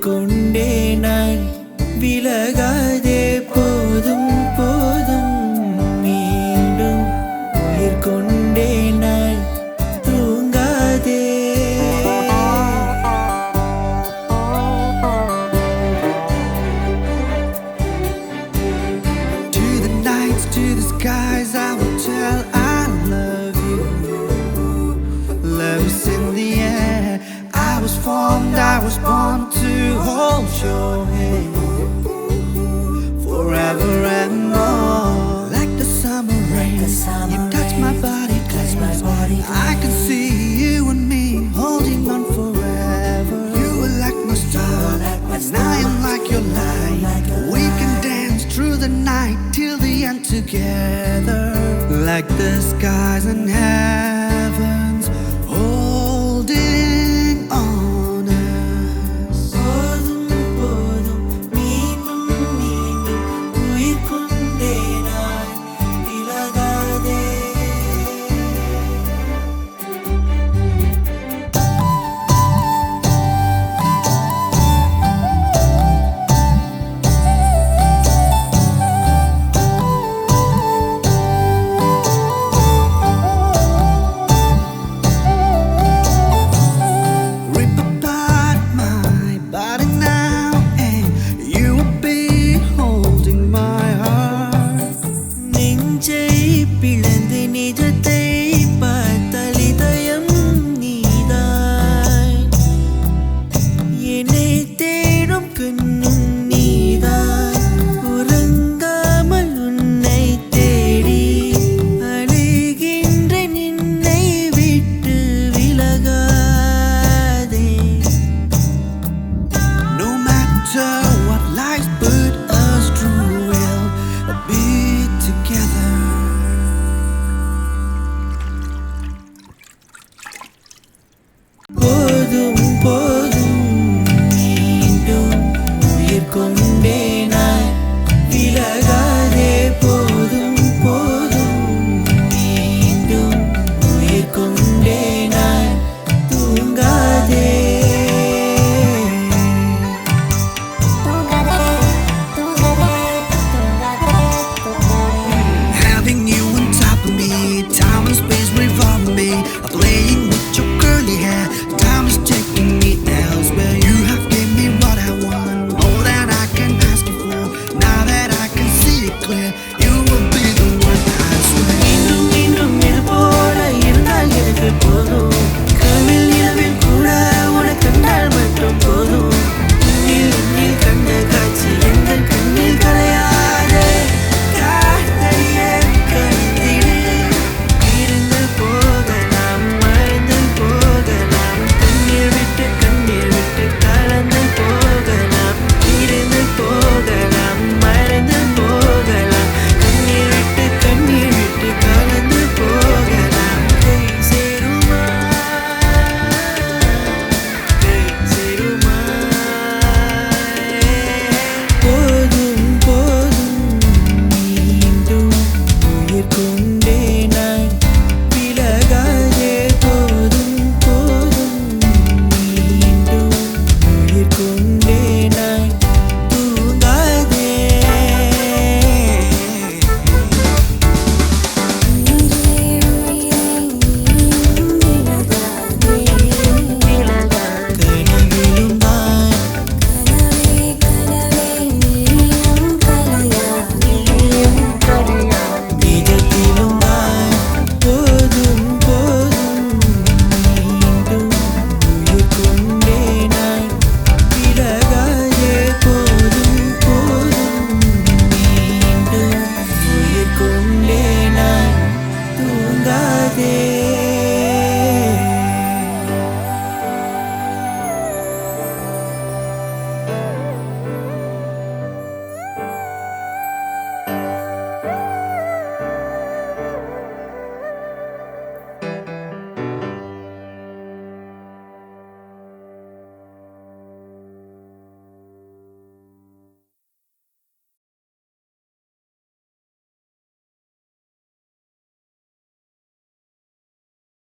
கொண்டே நான் விலகாதே போதும் போதும் மீண்டும் உயிர் கொண்டே நான் தூங்காதே To the nights, to the skies I will tell I love you. Love is in the air. I was formed, I was born to hold your hand forever and more. Like the summer rain, you touch my body, I can see you and me holding on forever. You are like my star, and I am like your light. We can dance through the night till the end together. Like the skies and heavens holding on us. போதும் போதும் மீண்டும் மீண்டும் உயிர் கொண்டே நான் விலகாதே. Rip apart my body now and you will be holding my heart. நெஞ்சை பிளந்து நிஜத்தை பார்த்தால் இதயம் நீதான். என்னை தேடும் கண்ணும் நீதான். உறங்காமல் உன்னை தேடி அழுகின்ற நின்னை விட்டு விலகாதே. No matter what lies put us through, we'll be together. போதும் போதும் மீண்டும் உயிர் கொண்டே நான் விலகாதே. போதும் போதும் மீண்டும் உயிர் கொண்டே நான் தூங்காதே. Having you on top of me, time and space revolve me. I